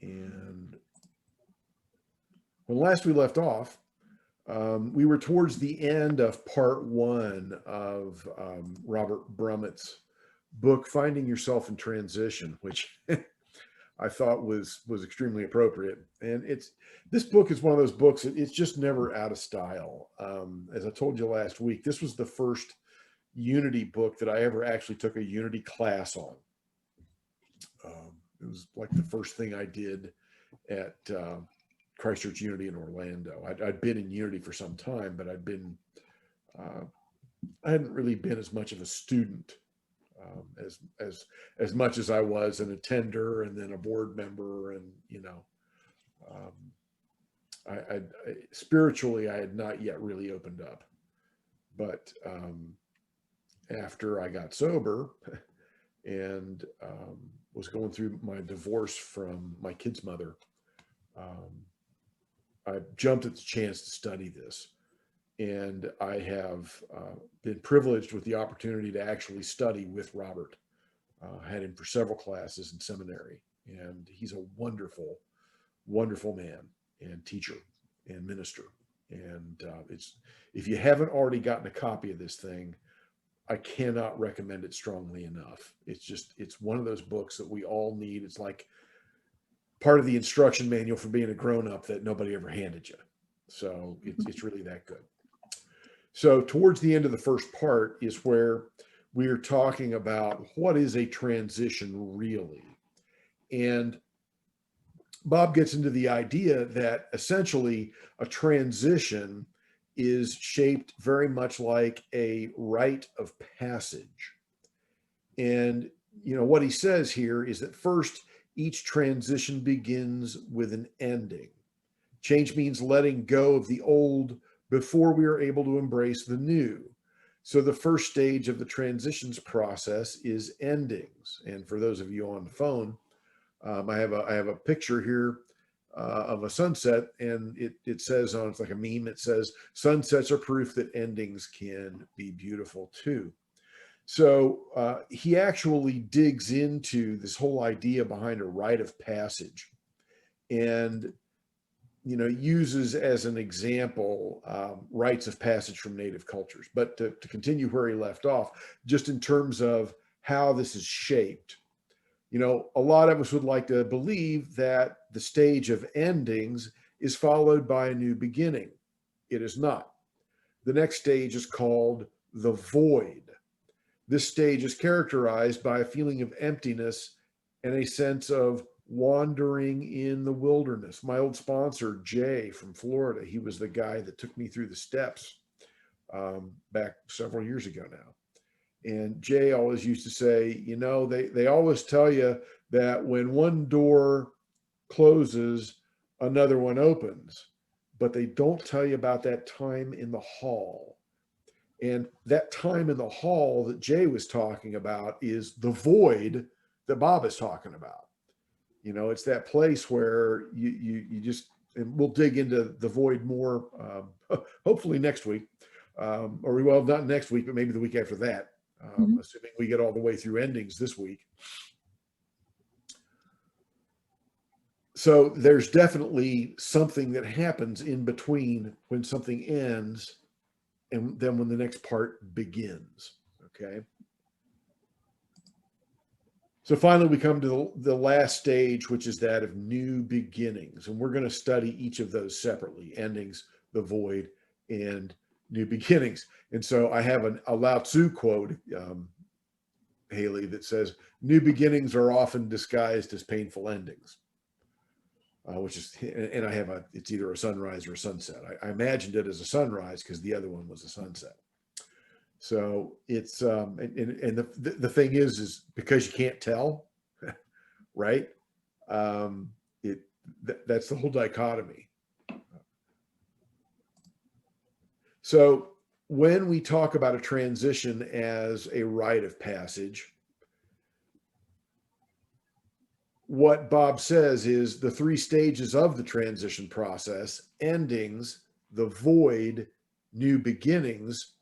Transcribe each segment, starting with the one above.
And when last we left off, we were towards the end of part one of Robert Brumet's book, Finding Yourself in Transition, which I thought was extremely appropriate. And this book is one of those books, it's just never out of style. As I told you last week, this was the first Unity book that I ever actually took a Unity class on. It was like the first thing I did at Christchurch Unity in Orlando. I'd been in Unity for some time, but I hadn't really been as much of a student as much as I was an attender and then a board member, and I spiritually I had not yet really opened up. But after I got sober and was going through my divorce from my kid's mother, I jumped at the chance to study this. And I have been privileged with the opportunity to actually study with Robert. I had him for several classes in seminary, and he's a wonderful, wonderful man and teacher and minister. And if you haven't already gotten a copy of this thing, I cannot recommend it strongly enough. It's one of those books that we all need. It's like part of the instruction manual for being a grown-up that nobody ever handed you. So it's really that good. So towards the end of the first part is where we're talking about what is a transition really. And Bob gets into the idea that essentially a transition is shaped very much like a rite of passage. And, what he says here is that first, each transition begins with an ending. Change means letting go of the old before we are able to embrace the new. So the first stage of the transitions process is endings. And for those of you on the phone, I have a picture here of a sunset, and it says it's like a meme. It says, "Sunsets are proof that endings can be beautiful too." So he actually digs into this whole idea behind a rite of passage, and uses as an example rites of passage from native cultures. But to continue where he left off, just in terms of how this is shaped, a lot of us would like to believe that the stage of endings is followed by a new beginning. It is not. The next stage is called the void. This stage is characterized by a feeling of emptiness and a sense of wandering in the wilderness. My old sponsor, Jay from Florida, he was the guy that took me through the steps back several years ago now. And Jay always used to say, they always tell you that when one door closes, another one opens, but they don't tell you about that time in the hall. And that time in the hall that Jay was talking about is the void that Bob is talking about. It's that place where you just, and we'll dig into the void more, hopefully next week, or not next week, but maybe the week after that, assuming we get all the way through endings this week. So there's definitely something that happens in between when something ends and then when the next part begins, okay? So finally, we come to the last stage, which is that of new beginnings. And we're going to study each of those separately: endings, the void, and new beginnings. And so I have a Lao Tzu quote, Haley, that says, "New beginnings are often disguised as painful endings." Which is, and I have it's either a sunrise or a sunset. I imagined it as a sunrise because the other one was a sunset. So it's, and the thing is because you can't tell, right? That's the whole dichotomy. So when we talk about a transition as a rite of passage, what Bob says is the three stages of the transition process: endings, the void, new beginnings,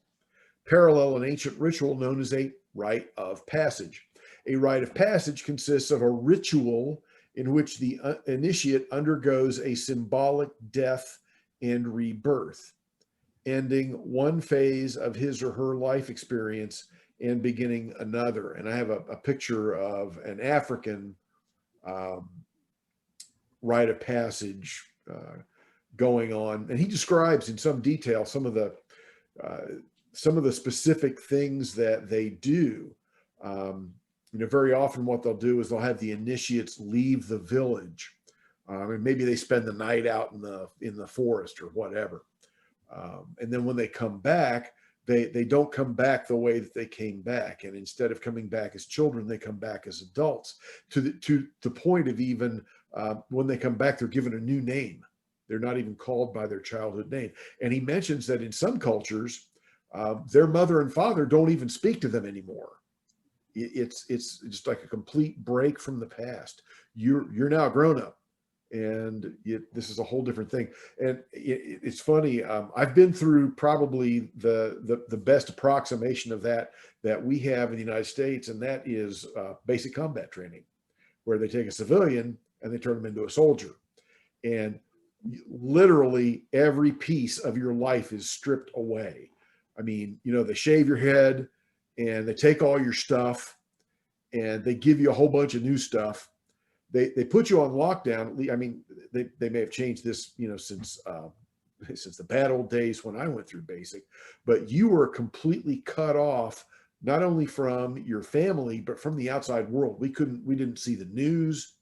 parallel an ancient ritual known as a rite of passage. A rite of passage consists of a ritual in which the initiate undergoes a symbolic death and rebirth, ending one phase of his or her life experience and beginning another. And I have a picture of an African rite of passage going on, and he describes in some detail some of the specific things that they do. Very often what they'll do is they'll have the initiates leave the village, and maybe they spend the night out in the forest or whatever. And then when they come back, they don't come back the way that they came back. And instead of coming back as children, they come back as adults, to the point of even when they come back, they're given a new name. They're not even called by their childhood name. And he mentions that in some cultures, their mother and father don't even speak to them anymore. It's just like a complete break from the past. You're now grown up, and this is a whole different thing. And it's funny. I've been through probably the best approximation of that we have in the United States, and that is basic combat training, where they take a civilian and they turn them into a soldier, and literally every piece of your life is stripped away. I mean, they shave your head and they take all your stuff and they give you a whole bunch of new stuff. They put you on lockdown. I mean, they may have changed this, since the bad old days when I went through basic, but you were completely cut off, not only from your family, but from the outside world. We didn't see the news.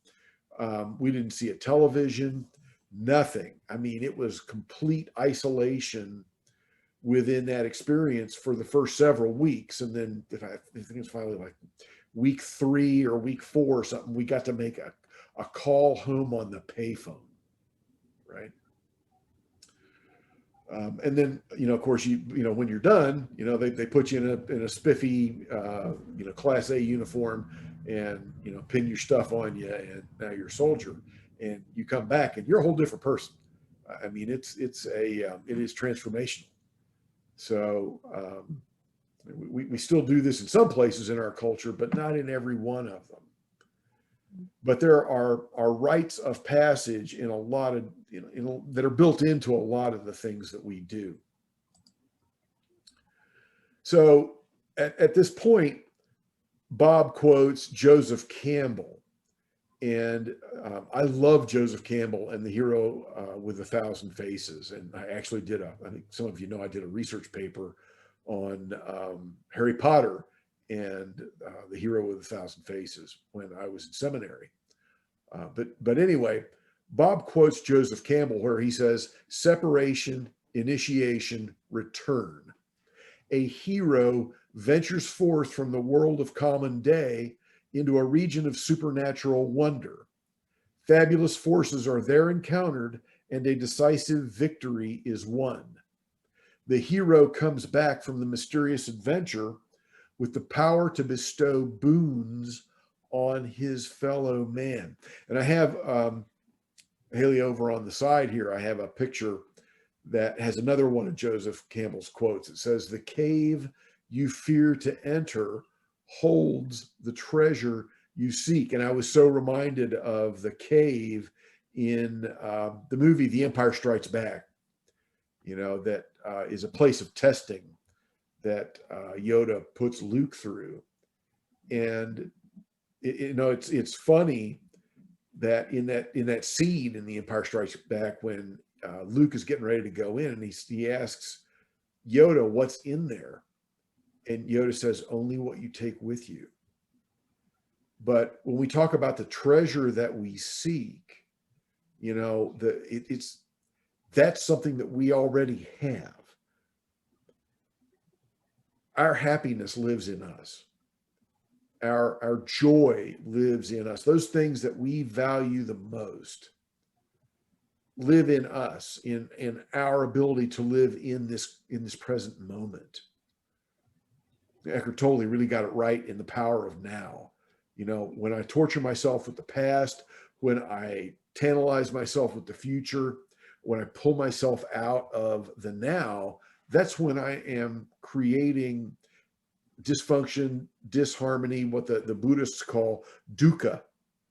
We didn't see a television, nothing. I mean, it was complete isolation within that experience for the first several weeks. And then I think it's finally like week 3 or week 4 or something, we got to make a call home on the payphone, right? And then, of course, when you're done, they put you in a spiffy, Class A uniform and, pin your stuff on you, and now you're a soldier, and you come back and you're a whole different person. I mean, it is transformational. So we still do this in some places in our culture, but not in every one of them. But there are rites of passage in a lot of, that are built into a lot of the things that we do. So at this point, Bob quotes Joseph Campbell. And I love Joseph Campbell and the Hero with 1,000 Faces. And I actually I think some of you know, I did a research paper on Harry Potter and the Hero with 1,000 Faces when I was in seminary. But anyway, Bob quotes Joseph Campbell where he says, "Separation, initiation, return. A hero ventures forth from the world of common day into a region of supernatural wonder. Fabulous forces are there encountered, and a decisive victory is won. The hero comes back from the mysterious adventure with the power to bestow boons on his fellow man." And I have, Haley, over on the side here, I have a picture that has another one of Joseph Campbell's quotes. It says, "The cave you fear to enter holds the treasure you seek." And I was so reminded of the cave in the movie The Empire Strikes Back, that is a place of testing that Yoda puts Luke through. And it's funny that in that scene in The Empire Strikes Back, when Luke is getting ready to go in, and he asks Yoda, "What's in there?" And Yoda says, "Only what you take with you." But when we talk about the treasure that we seek, that's something that we already have. Our happiness lives in us. Our joy lives in us. Those things that we value the most live in us, in our ability to live in this present moment. Eckhart Tolle really got it right in The Power of Now. When I torture myself with the past, when I tantalize myself with the future, when I pull myself out of the now, that's when I am creating dysfunction, disharmony, what the Buddhists call dukkha.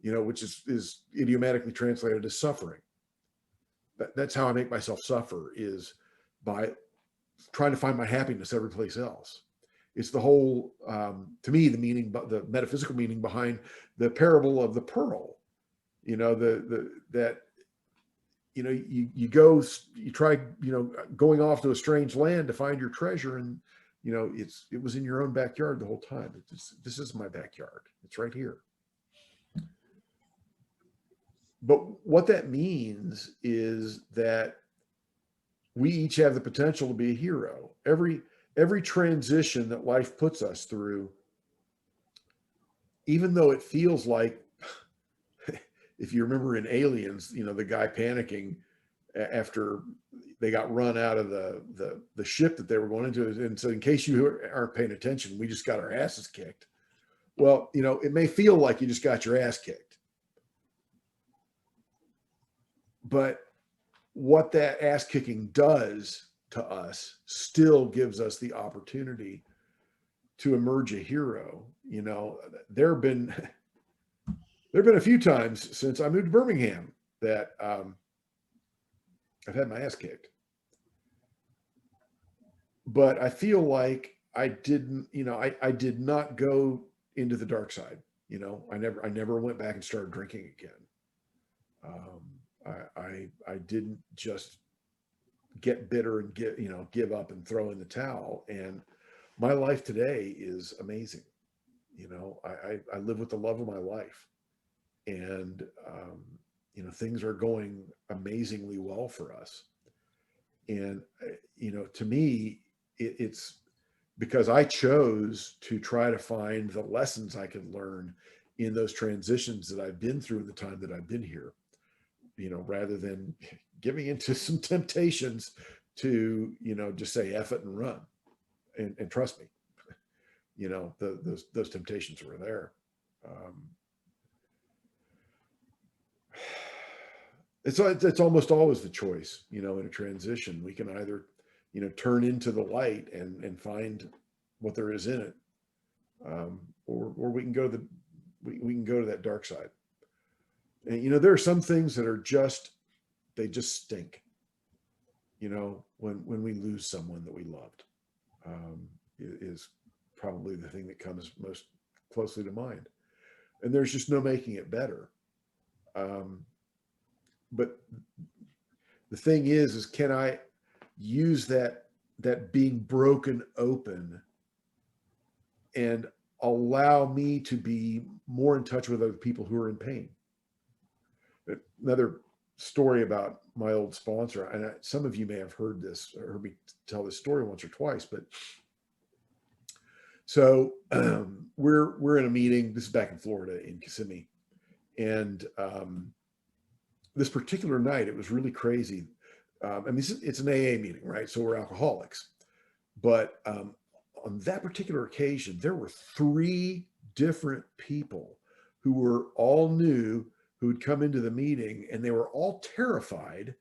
which is idiomatically translated as suffering. That's how I make myself suffer, is by trying to find my happiness every place else. It's the whole, to me, the metaphysical meaning behind the parable of the pearl. That you try going off to a strange land to find your treasure, and it was in your own backyard the whole time. This is my backyard. It's right here. But what that means is that we each have the potential to be a hero. Every transition that life puts us through, even though it feels like, if you remember in Aliens, the guy panicking after they got run out of the ship that they were going into, and so in case you aren't paying attention, we just got our asses kicked. Well, it may feel like you just got your ass kicked, but what that ass kicking does to us still gives us the opportunity to emerge a hero. There have been a few times since I moved to Birmingham that I've had my ass kicked, but I feel like I didn't, I did not go into the dark side. I never went back and started drinking again. I didn't just get bitter and give up and throw in the towel. And my life today is amazing. I live with the love of my life, and things are going amazingly well for us. And to me, it's because I chose to try to find the lessons I could learn in those transitions that I've been through in the time that I've been here, rather than giving into some temptations to, just say F it and run. And trust me, those temptations were there. It's almost always the choice, in a transition. We can either, turn into the light and find what there is in it, or we can go to we can go to that dark side. And there are some things that are they just stink. When we lose someone that we loved, is probably the thing that comes most closely to mind. And there's just no making it better. But the thing is can I use that being broken open and allow me to be more in touch with other people who are in pain? Another story about my old sponsor, and some of you may have heard this or heard me tell this story once or twice, but so we're in a meeting. This is back in Florida in Kissimmee, and this particular night, it was really crazy. It's an AA meeting, right? So we're alcoholics. But on that particular occasion, there were 3 different people who were all new, who had come into the meeting, and they were all terrified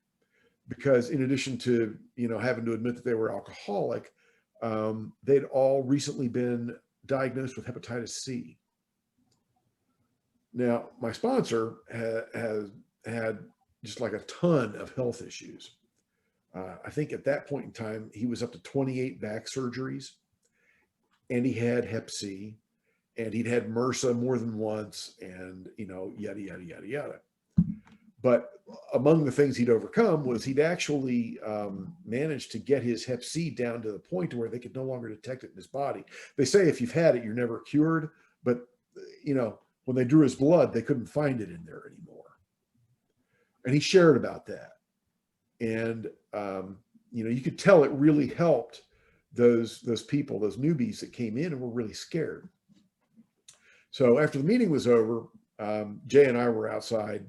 because, in addition to, having to admit that they were alcoholic, they'd all recently been diagnosed with hepatitis C. Now, my sponsor has had just like a ton of health issues. I think at that point in time, he was up to 28 back surgeries, and he had Hep C, and he'd had MRSA more than once, and, yada, yada, yada, yada. But among the things he'd overcome was he'd actually managed to get his Hep C down to the point where they could no longer detect it in his body. They say if you've had it, you're never cured. But, when they drew his blood, they couldn't find it in there anymore. And he shared about that. And, you could tell it really helped those people, those newbies that came in and were really scared. So after the meeting was over, Jay and I were outside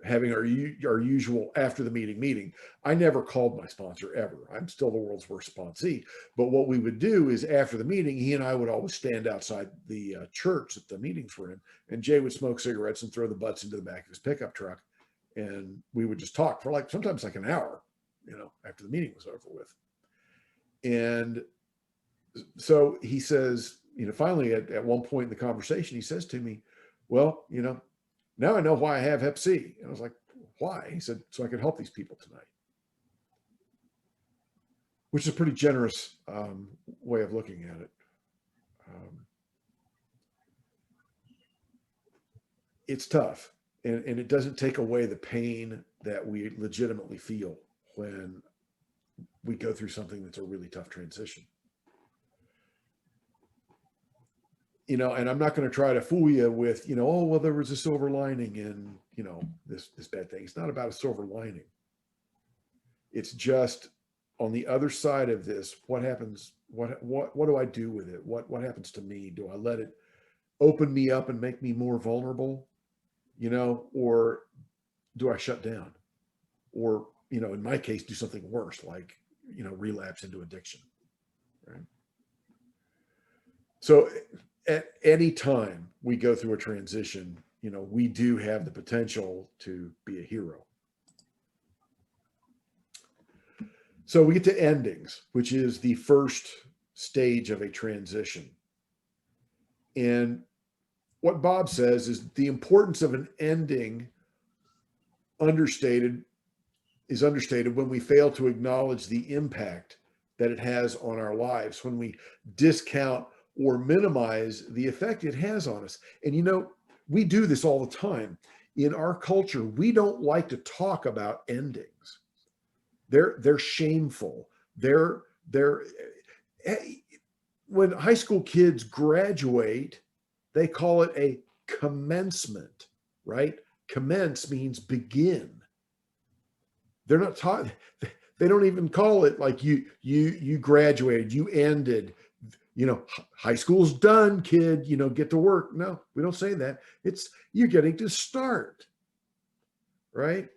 having our usual after the meeting. I never called my sponsor ever. I'm still the world's worst sponsee. But what we would do is after the meeting, he and I would always stand outside the church that the meetings were in, and Jay would smoke cigarettes and throw the butts into the back of his pickup truck. And we would just talk for sometimes like an hour, after the meeting was over with. And so he says, finally at one point in the conversation, he says to me, Well, now I know why I have hep C. And I was like, why? He said, so I could help these people tonight, which is a pretty generous way of looking at it. It's tough, and it doesn't take away the pain that we legitimately feel when we go through something that's a really tough transition. And I'm not going to try to fool you with, oh, well, there was a silver lining in, this bad thing. It's not about a silver lining. It's just on the other side of this, what happens? What do I do with it? What happens to me? Do I let it open me up and make me more vulnerable? Or do I shut down? Or, in my case, do something worse, like, relapse into addiction, right? So at any time we go through a transition, we do have the potential to be a hero. So we get to endings, which is the first stage of a transition. And what Bob says is the importance of an ending is understated when we fail to acknowledge the impact that it has on our lives, when we discount or minimize the effect it has on us. And we do this all the time. In our culture, we don't like to talk about endings. They're shameful. When high school kids graduate, they call it a commencement, right? Commence means begin. They're not taught. They don't even call it like you graduated, you ended. High school's done, kid. Get to work. No, we don't say that. It's you're getting to start, right?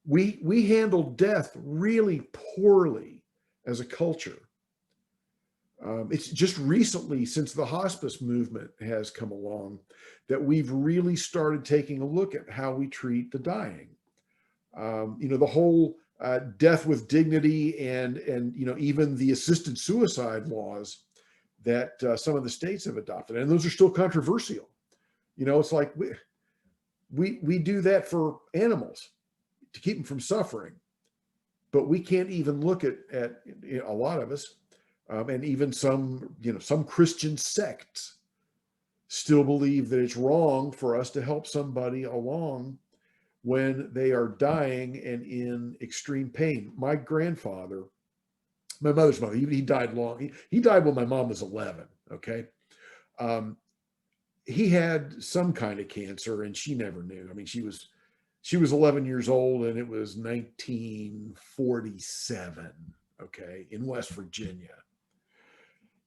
We handle death really poorly as a culture. It's just recently, since the hospice movement has come along, that we've really started taking a look at how we treat the dying. The whole death with dignity and even the assisted suicide laws that some of the states have adopted, and those are still controversial. It's like we do that for animals to keep them from suffering, but we can't even look at a lot of us, and even some Christian sects still believe that it's wrong for us to help somebody along when they are dying and in extreme pain. My grandfather, my mother's mother, he died long. He died when my mom was 11. Okay. He had some kind of cancer and she never knew. I mean, she was 11 years old and it was 1947. Okay. In West Virginia.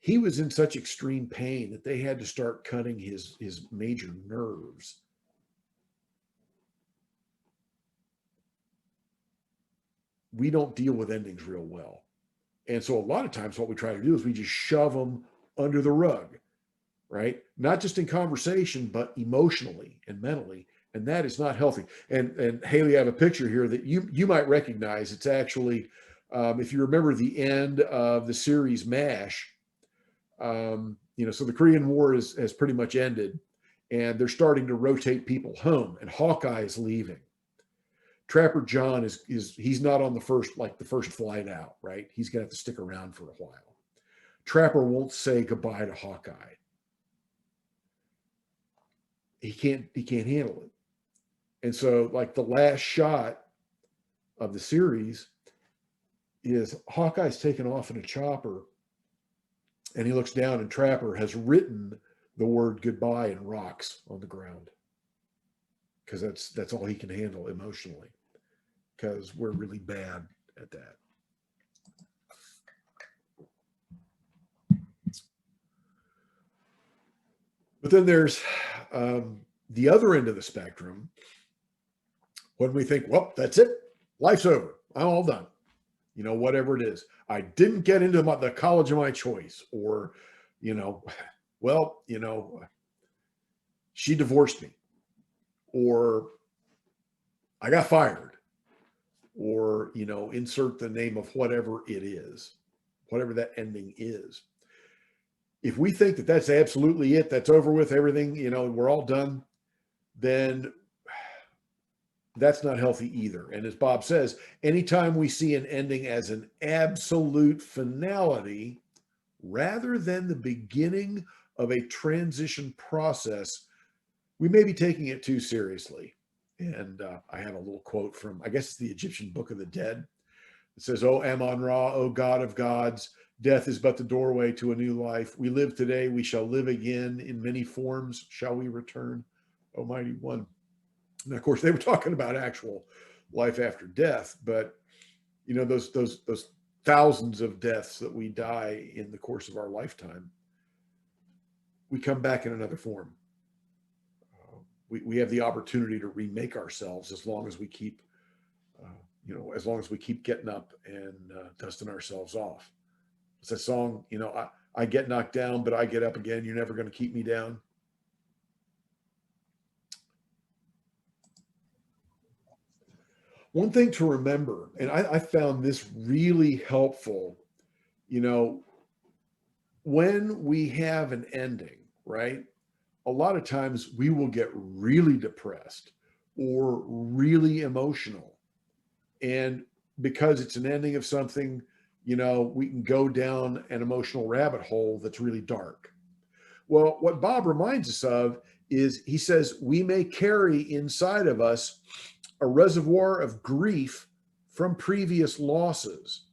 He was in such extreme pain that they had to start cutting his major nerves. We don't deal with endings real well. And so a lot of times what we try to do is we just shove them under the rug, right? Not just in conversation, but emotionally and mentally. And that is not healthy. And Haley, I have a picture here that you might recognize. It's actually, if you remember the end of the series MASH, so the Korean War has pretty much ended and they're starting to rotate people home and Hawkeye is leaving. Trapper John he's not on the first flight out, right? He's gonna have to stick around for a while. Trapper won't say goodbye to Hawkeye. He can't handle it. And so like the last shot of the series is Hawkeye's taken off in a chopper and he looks down and Trapper has written the word goodbye in rocks on the ground. Because that's all he can handle emotionally. Because we're really bad at that. But then there's the other end of the spectrum when we think, well, that's it. Life's over. I'm all done. Whatever it is. I didn't get into the college of my choice. Or, she divorced me. Or I got fired. Or, insert the name of whatever it is, whatever that ending is. If we think that that's absolutely it, that's over with, everything, we're all done, then that's not healthy either. And as Bob says, anytime we see an ending as an absolute finality rather than the beginning of a transition process, we may be taking it too seriously. And I have a little quote from, I guess it's the Egyptian Book of the Dead. It says, "O Amun-Ra, O God of gods, death is but the doorway to a new life. We live today, we shall live again. In many forms shall we return, Almighty One." And of course, they were talking about actual life after death, but those thousands of deaths that we die in the course of our lifetime, we come back in another form. We have the opportunity to remake ourselves as long as we keep, as long as we keep getting up and dusting ourselves off. It's a song, I get knocked down, but I get up again. You're never going to keep me down. One thing to remember, and I found this really helpful, when we have an ending, right? A lot of times we will get really depressed or really emotional. And because it's an ending of something, we can go down an emotional rabbit hole that's really dark. Well, what Bob reminds us of is he says we may carry inside of us a reservoir of grief from previous losses.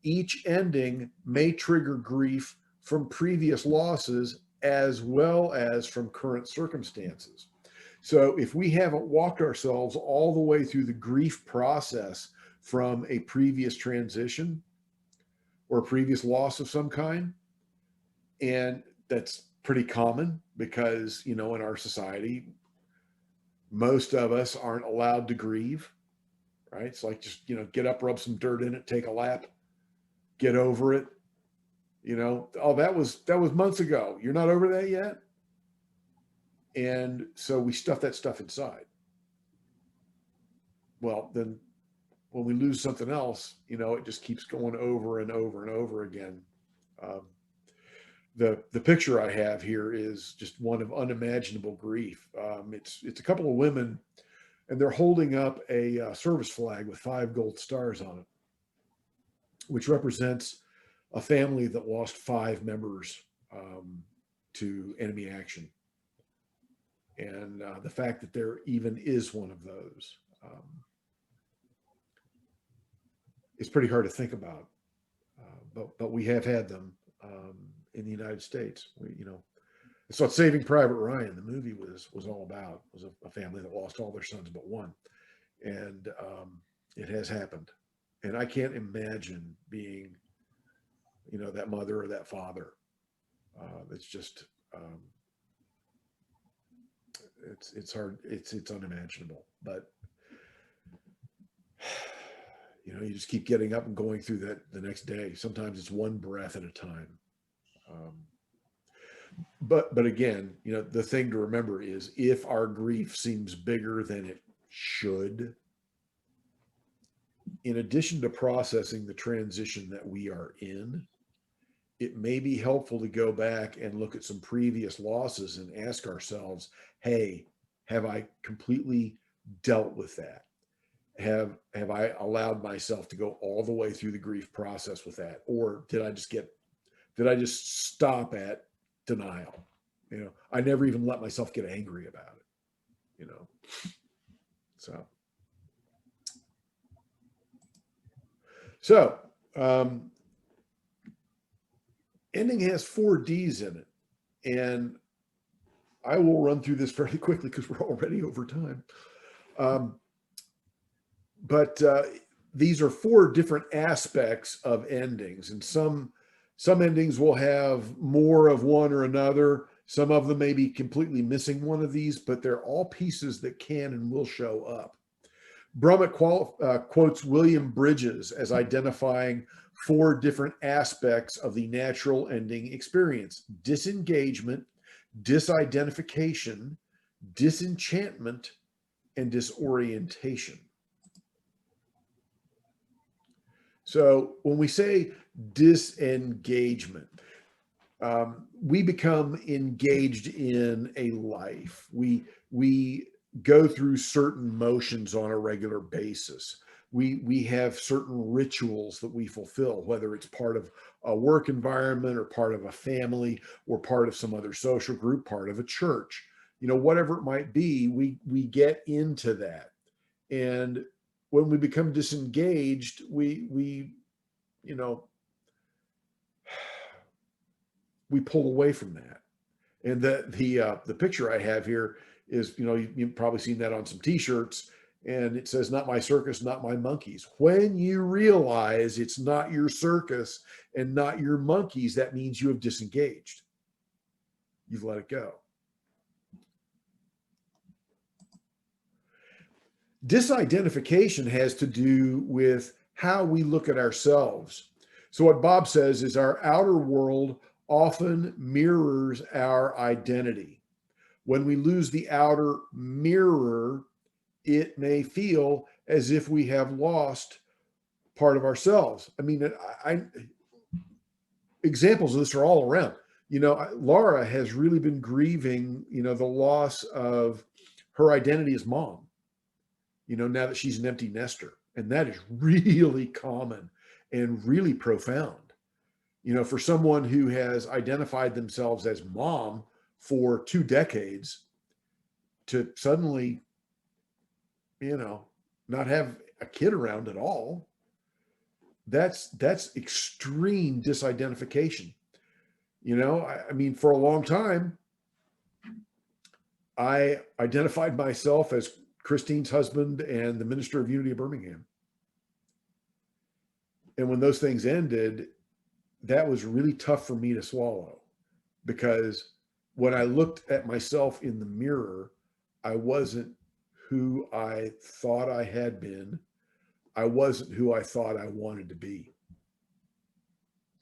Each ending may trigger grief from previous losses as well as from current circumstances. So if we haven't walked ourselves all the way through the grief process from a previous transition or a previous loss of some kind, and that's pretty common because, in our society, most of us aren't allowed to grieve, right? It's like just, get up, rub some dirt in it, take a lap, get over it. Oh, that was months ago. You're not over that yet? And so we stuff that stuff inside. Well, then when we lose something else, it just keeps going over and over and over again. The picture I have here is just one of unimaginable grief. It's a couple of women, and they're holding up a service flag with 5 gold stars on it, which represents a family that lost 5 members to enemy action. And the fact that there even is one of those is pretty hard to think about. But we have had them in the United States. It's what Saving Private Ryan, the movie, was all about. It was a family that lost all their sons but one. And it has happened. And I can't imagine being, that mother or that father. It's just, it's hard. It's unimaginable. But, you just keep getting up and going through that the next day. Sometimes it's one breath at a time. But again, the thing to remember is if our grief seems bigger than it should, in addition to processing the transition that we are in, it may be helpful to go back and look at some previous losses and ask ourselves, hey, have I completely dealt with that? Have I allowed myself to go all the way through the grief process with that? Or did I just stop at denial? I never even let myself get angry about it, So ending has 4 Ds in it. And I will run through this fairly quickly because we're already over time. But these are 4 different aspects of endings. And some endings will have more of one or another. Some of them may be completely missing one of these, but they're all pieces that can and will show up. Brumet quotes William Bridges as identifying 4 different aspects of the natural ending experience: disengagement, disidentification, disenchantment, and disorientation. So when we say disengagement, We become engaged in a life. We go through certain motions on a regular basis. We have certain rituals that we fulfill, whether it's part of a work environment or part of a family or part of some other social group, part of a church. Whatever it might be, we get into that. And when we become disengaged, we you know we pull away from that. And the picture I have here is, you've probably seen that on some t-shirts, and it says, "Not my circus, not my monkeys." When you realize it's not your circus and not your monkeys, that means you have disengaged. You've let it go. Disidentification has to do with how we look at ourselves. So what Bob says is our outer world often mirrors our identity. When we lose the outer mirror, it may feel as if we have lost part of ourselves. I mean, examples of this are all around. Laura has really been grieving, the loss of her identity as mom, now that she's an empty nester. And that is really common and really profound. For someone who has identified themselves as mom for 2 decades to suddenly, not have a kid around at all, that's extreme disidentification. I mean, for a long time, I identified myself as Christine's husband and the minister of Unity of Birmingham. And when those things ended, that was really tough for me to swallow, because when I looked at myself in the mirror, I wasn't who I thought I had been. I wasn't who I thought I wanted to be.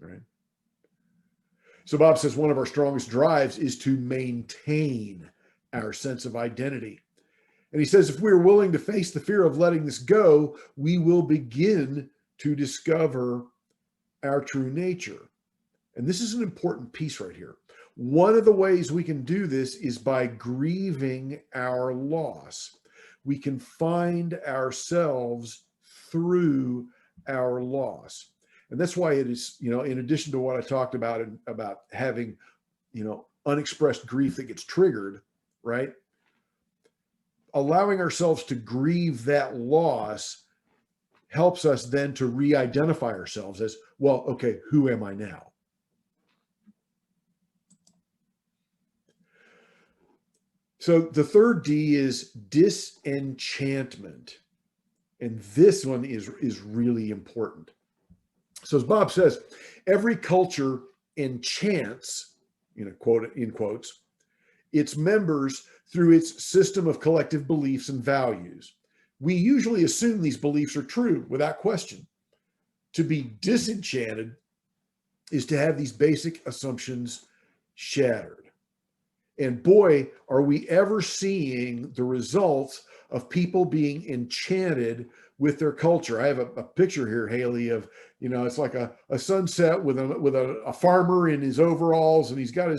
Right? So Bob says one of our strongest drives is to maintain our sense of identity. And he says if we're willing to face the fear of letting this go, we will begin to discover our true nature. And this is an important piece right here. One of the ways we can do this is by grieving our loss. We can find ourselves through our loss. And that's why it is, in addition to what I talked about having, unexpressed grief that gets triggered, right? Allowing ourselves to grieve that loss helps us then to re-identify ourselves as, well, okay, who am I now? So the third D is disenchantment. And this one is really important. So as Bob says, every culture enchants, quote in quotes, its members through its system of collective beliefs and values. We usually assume these beliefs are true without question. To be disenchanted is to have these basic assumptions shattered. And boy, are we ever seeing the results of people being enchanted with their culture. I have a picture here, Haley, of, it's like a sunset with a farmer in his overalls, and he's got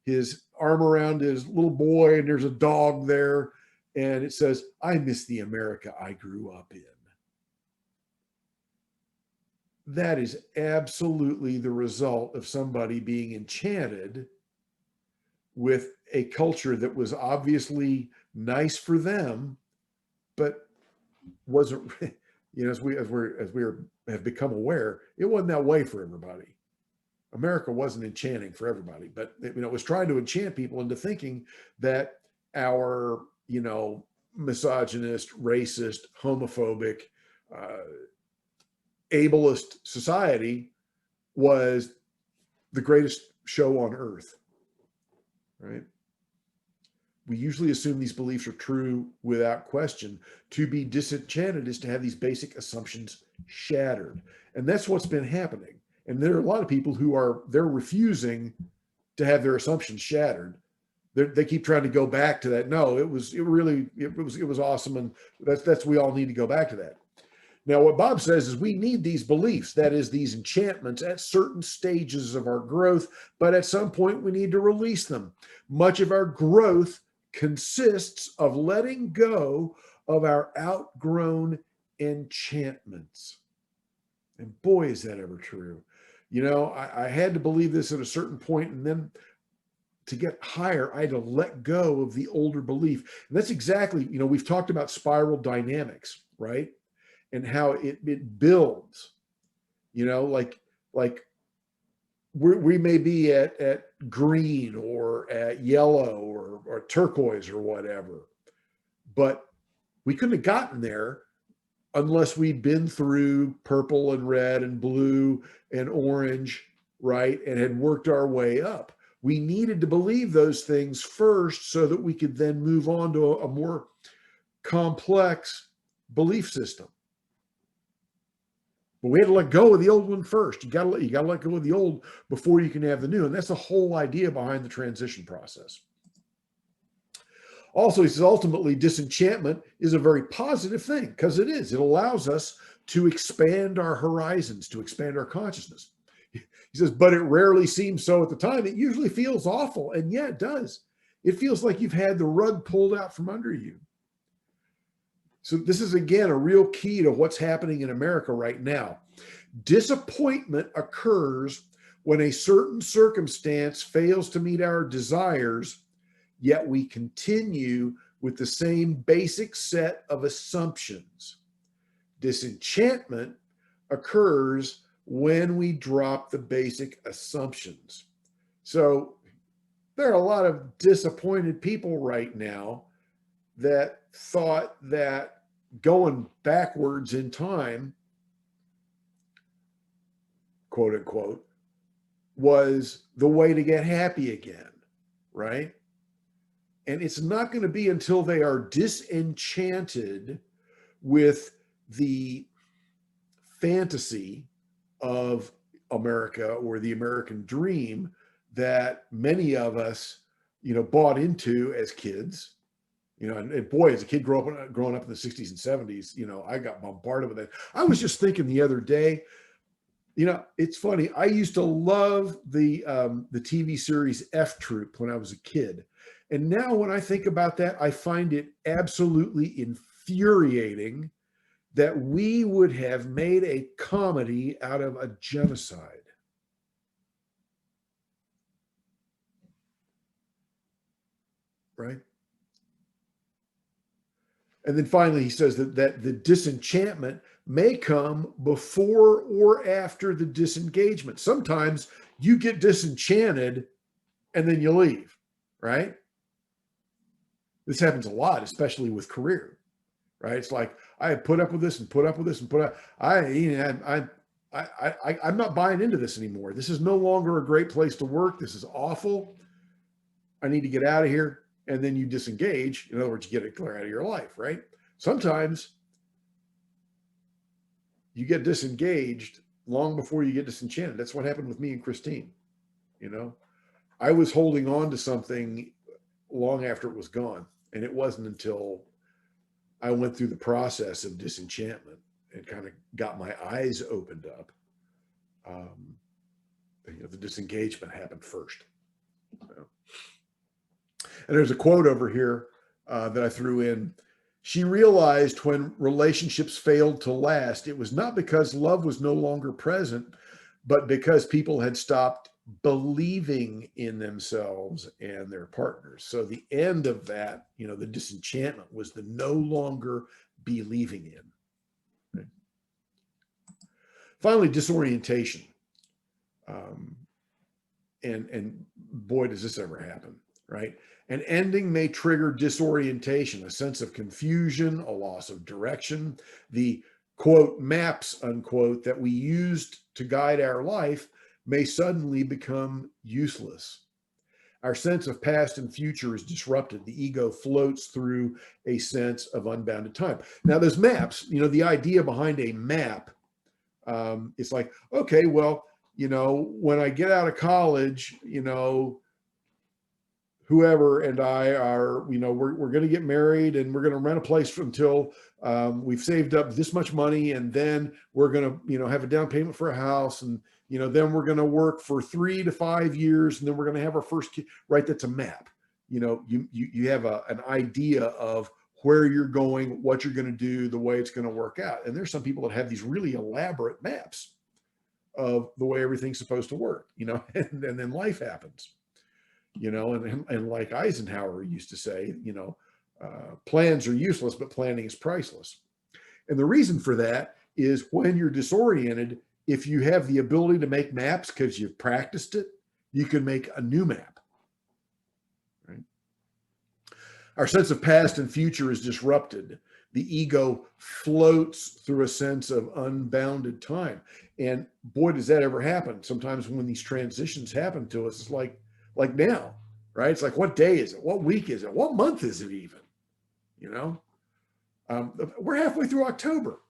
his arm around his little boy, and there's a dog there. And it says, "I miss the America I grew up in." That is absolutely the result of somebody being enchanted with a culture that was obviously nice for them, but wasn't, as we have become aware, it wasn't that way for everybody. America wasn't enchanting for everybody, but it was trying to enchant people into thinking that our, misogynist, racist, homophobic, ableist society was the greatest show on earth. Right? We usually assume these beliefs are true without question. To be disenchanted is to have these basic assumptions shattered. And that's what's been happening. And there are a lot of people who they're refusing to have their assumptions shattered. They keep trying to go back to that. No, it was awesome. And we all need to go back to that. Now, what Bob says is we need these beliefs, that is, these enchantments at certain stages of our growth, but at some point we need to release them. Much of our growth consists of letting go of our outgrown enchantments. And boy, is that ever true. You know, I had to believe this at a certain point, and then to get higher, I had to let go of the older belief. And that's exactly, you know, we've talked about spiral dynamics, right? And how it builds, you know, like we may be at green or at yellow or turquoise or whatever, but we couldn't have gotten there unless we'd been through purple and red and blue and orange, right? And had worked our way up. We needed to believe those things first so that we could then move on to a more complex belief system. But we had to let go of the old one first. You got to let go of the old before you can have the new. And that's the whole idea behind the transition process. Also, he says, ultimately, disenchantment is a very positive thing, because it is. It allows us to expand our horizons, to expand our consciousness. He says, but it rarely seems so at the time. It usually feels awful. And yeah, it does. It feels like you've had the rug pulled out from under you. So this is, again, a real key to what's happening in America right now. Disappointment occurs when a certain circumstance fails to meet our desires, yet we continue with the same basic set of assumptions. Disenchantment occurs when we drop the basic assumptions. So there are a lot of disappointed people right now that thought that going backwards in time, quote unquote, was the way to get happy again, right? And it's not going to be until they are disenchanted with the fantasy of America or the American dream that many of us, you know, bought into as kids. You know, and boy, as a kid growing up in the 60s and 70s, you know, I got bombarded with that. I was just thinking the other day, you know, it's funny. I used to love the TV series F Troop when I was a kid. And now when I think about that, I find it absolutely infuriating that we would have made a comedy out of a genocide. Right? And then finally, he says that the disenchantment may come before or after the disengagement. Sometimes you get disenchanted and then you leave, right? This happens a lot, especially with career, right? It's like, I have put up with this and put up with this and put up. I'm not buying into this anymore. This is no longer a great place to work. This is awful. I need to get out of here. And then you disengage. In other words, you get it clear out of your life, right? Sometimes you get disengaged long before you get disenchanted. That's what happened with me and Christine. You know, I was holding on to something long after it was gone. And it wasn't until I went through the process of disenchantment and kind of got my eyes opened up. You know, the disengagement happened first. So. And there's a quote over here that I threw in. She realized when relationships failed to last, it was not because love was no longer present, but because people had stopped believing in themselves and their partners. So the end of that, you know, the disenchantment was the no longer believing in. Okay. Finally, disorientation. And boy, does this ever happen, right? An ending may trigger disorientation, a sense of confusion, a loss of direction. The quote maps, unquote, that we used to guide our life may suddenly become useless. Our sense of past and future is disrupted. The ego floats through a sense of unbounded time. Now, those maps, you know, the idea behind a map, it's like, okay, well, you know, when I get out of college, you know, whoever and I are, we're going to get married and we're going to rent a place until we've saved up this much money, and then we're going to, have a down payment for a house, and then we're going to work for 3 to 5 years, and then we're going to have our first kid. Right? That's a map. You have an idea of where you're going, what you're going to do, the way it's going to work out. And there's some people that have these really elaborate maps of the way everything's supposed to work, and then life happens. And like Eisenhower used to say, plans are useless, but planning is priceless. And the reason for that is when you're disoriented, if you have the ability to make maps because you've practiced it, you can make a new map. Right? Our sense of past and future is disrupted. The ego floats through a sense of unbounded time. And boy, does that ever happen. Sometimes when these transitions happen to us, it's like now, right? It's like, what day is it? What week is it? What month is it even? We're halfway through October.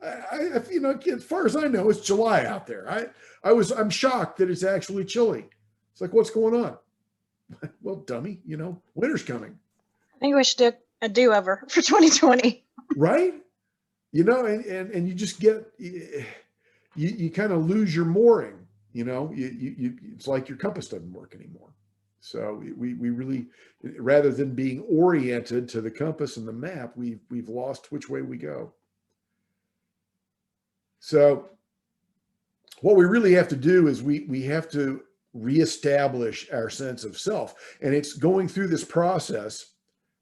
As far as I know, it's July out there. I'm shocked that it's actually chilly. It's like, what's going on? Well, dummy, winter's coming. I think we should do a do-over for 2020. Right? And you just get, you kind of lose your mooring. It's like your compass doesn't work anymore. So we really, rather than being oriented to the compass and the map, we've lost which way we go. So what we really have to do is we have to reestablish our sense of self. And it's going through this process,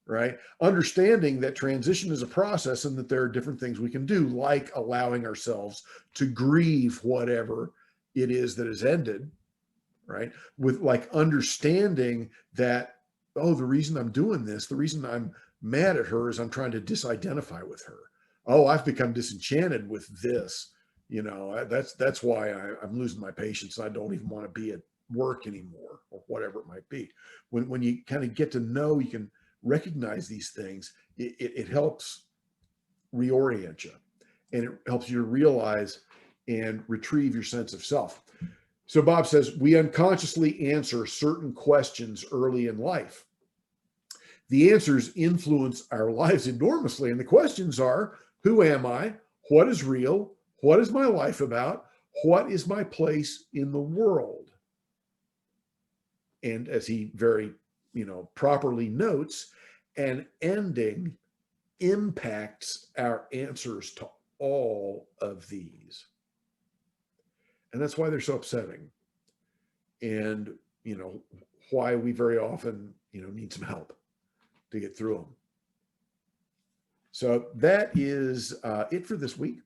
right? Understanding that transition is a process and that there are different things we can do, like allowing ourselves to grieve whatever it is that has ended, right? With like understanding that, oh, the reason I'm doing this, the reason I'm mad at her is I'm trying to disidentify with her. Oh, I've become disenchanted with this. That's why I'm losing my patience. I don't even want to be at work anymore, or whatever it might be. When you kind of get to know, you can recognize these things, it helps reorient you, and it helps you to realize and retrieve your sense of self. So Bob says, we unconsciously answer certain questions early in life. The answers influence our lives enormously. And the questions are, who am I? What is real? What is my life about? What is my place in the world? And as he very, properly notes, an ending impacts our answers to all of these. And that's why they're so upsetting. And, why we very often, need some help to get through them. So that is it for this week.